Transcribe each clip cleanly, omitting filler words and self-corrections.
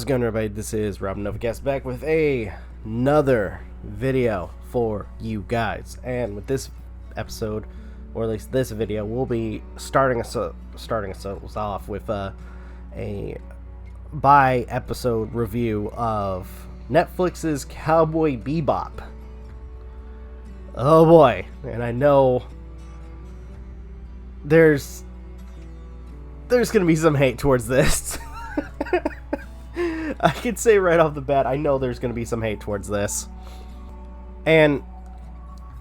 How's it going, everybody? This is Rob Novakast back with another video for you guys. And with this episode, or at least this video, we'll be starting us off with a by-episode review of Netflix's Cowboy Bebop. Oh boy, and I know there's gonna be some hate towards this. I can say right off the bat, I know there's going to be some hate towards this. And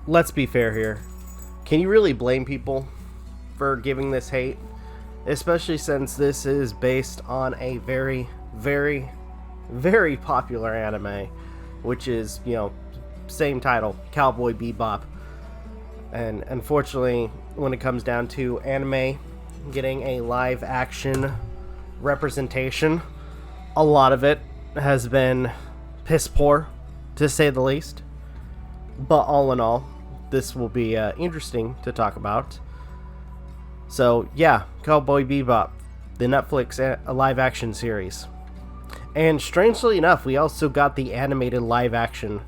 let's be fair here. Can you really blame people for giving this hate? Especially since this is based on a very, very, very popular anime, which is, same title, Cowboy Bebop. And unfortunately, when it comes down to anime getting a live action representation, a lot of it has been piss poor, to say the least. But all in all, this will be interesting to talk about. So yeah, Cowboy Bebop, the Netflix live action series. And strangely enough, we also got the animated live action,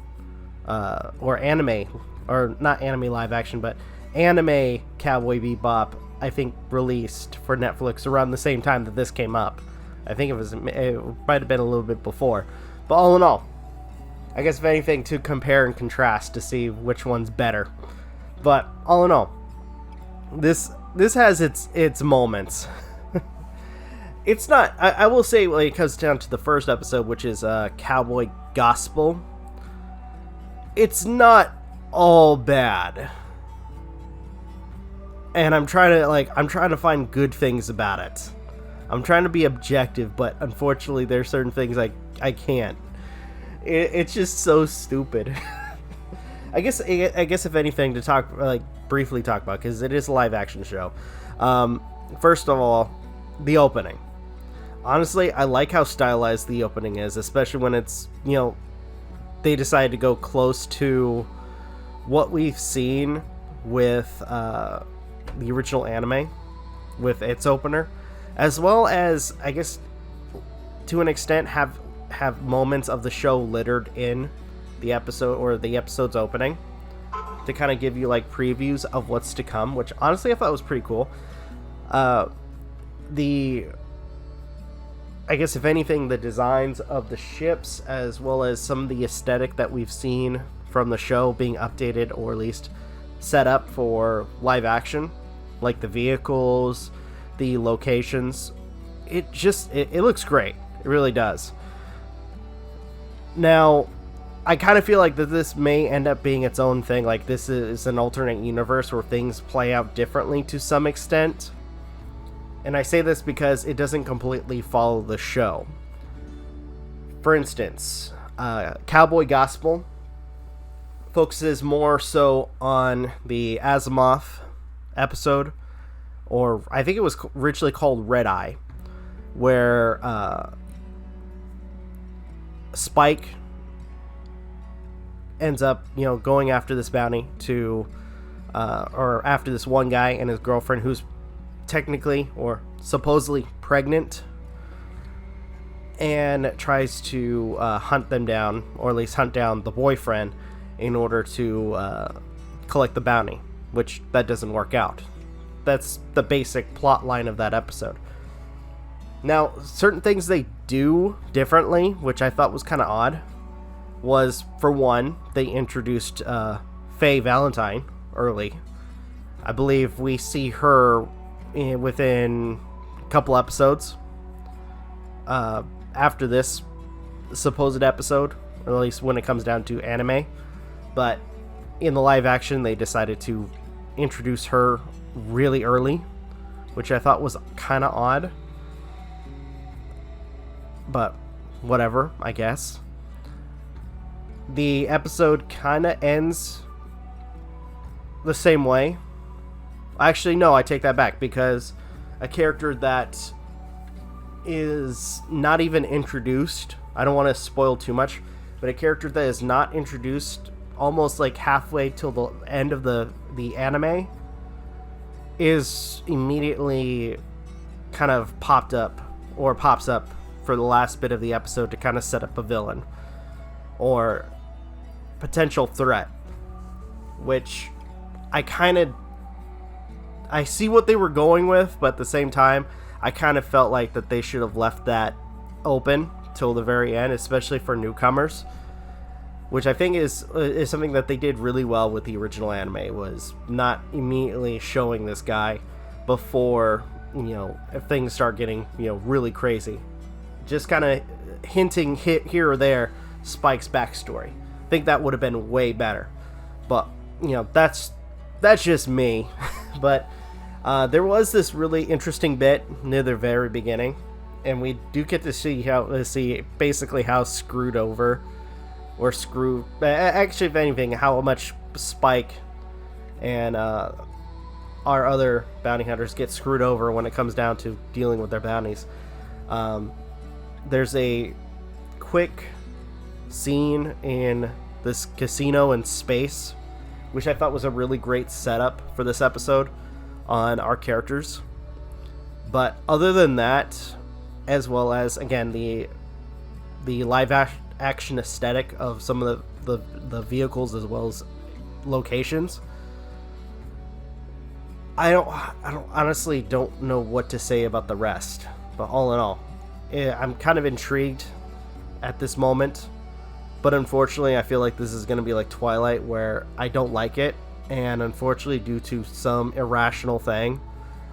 not anime live action, but anime Cowboy Bebop, I think, released for Netflix around the same time that this came up. I think it might have been a little bit before. But all in all, I guess if anything, to compare and contrast to see which one's better. But all in all, this has its moments. It's not, I will say, when it comes down to the first episode, which is Cowboy Gospel, it's not all bad. And I'm trying to find good things about it. I'm trying to be objective, but unfortunately there's certain things I can't. It's just so stupid. I guess if anything to briefly talk about, because it is a live action show. First of all, the opening. Honestly, I like how stylized the opening is, especially when it's, they decided to go close to what we've seen with the original anime, with its opener. As well as, I guess, to an extent, have moments of the show littered in the episode, or the episode's opening, to kind of give you previews of what's to come, which honestly I thought was pretty cool. I guess if anything, the designs of the ships, as well as some of the aesthetic that we've seen from the show being updated, or at least set up for live action, like the vehicles, the locations, it looks great. It really does. Now, I kind of feel like that this may end up being its own thing. This is an alternate universe where things play out differently to some extent. And I say this because it doesn't completely follow the show. For instance, Cowboy Gospel focuses more so on the Azimuth episode, or I think it was originally called Red Eye, where Spike ends up, going after this bounty or after this one guy and his girlfriend, who's technically or supposedly pregnant, and tries to hunt them down, or at least hunt down the boyfriend, in order to collect the bounty, which that doesn't work out. That's the basic plot line of that episode. Now, certain things they do differently, which I thought was kind of odd, was, for one, they introduced Phayn Valentine early. I believe we see her within a couple episodes after this supposed episode, or at least when it comes down to anime. But in the live action, they decided to introduce her really early, which I thought was kind of odd, but whatever, I guess. The episode kind of ends the same way. Actually, no, I take that back, because a character that is not even introduced, I don't want to spoil too much, but a character that is not introduced almost halfway till the end of the anime is immediately kind of pops up for the last bit of the episode to kind of set up a villain or potential threat, which I see what they were going with, but at the same time, I kind of felt like that they should have left that open till the very end, especially for newcomers, which I think is something that they did really well with the original anime, was not immediately showing this guy before, if things start getting, really crazy. Just kind of hinting here or there Spike's backstory. I think that would have been way better. But, that's just me. But there was this really interesting bit near the very beginning, and we do get to see basically how screwed over, or screwed, actually, if anything, how much Spike and our other bounty hunters get screwed over when it comes down to dealing with their bounties. There's a quick scene in this casino in space, which I thought was a really great setup for this episode on our characters. But other than that, as well as, again, the live action aesthetic of some of the vehicles as well as locations, I honestly don't know what to say about the rest. But all in all, I'm kind of intrigued at this moment. But unfortunately, I feel like this is going to be like Twilight, where I don't like it. And unfortunately, due to some irrational thing,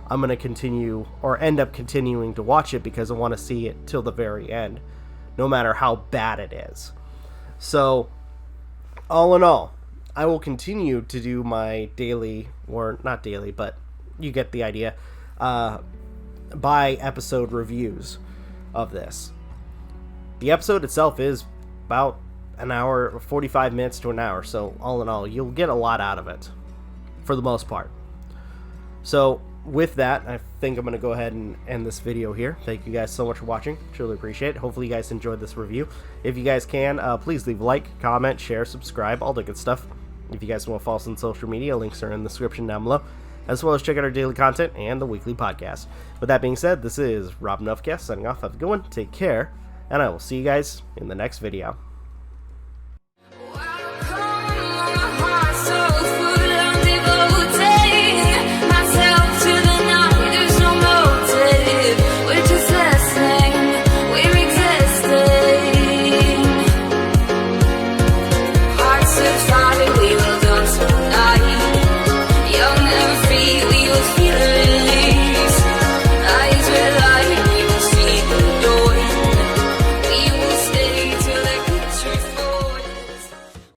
I'm going to continue, or end up continuing to watch it, because I want to see it till the very end, no matter how bad it is. So, all in all, I will continue to do my daily, or not daily, but you get the idea, by episode reviews of this. The episode itself is about an hour, 45 minutes to an hour, so all in all, you'll get a lot out of it, for the most part. So, with that, I think I'm going to go ahead and end this video here. Thank you guys so much for watching. Truly appreciate it. Hopefully you guys enjoyed this review. If you guys can, please leave a like, comment, share, subscribe, all the good stuff. If you guys want to follow us on social media, links are in the description down below, as well as check out our daily content and the weekly podcast. With that being said, this is Rob Novakast signing off. Have a good one, take care, and I will see you guys in the next video.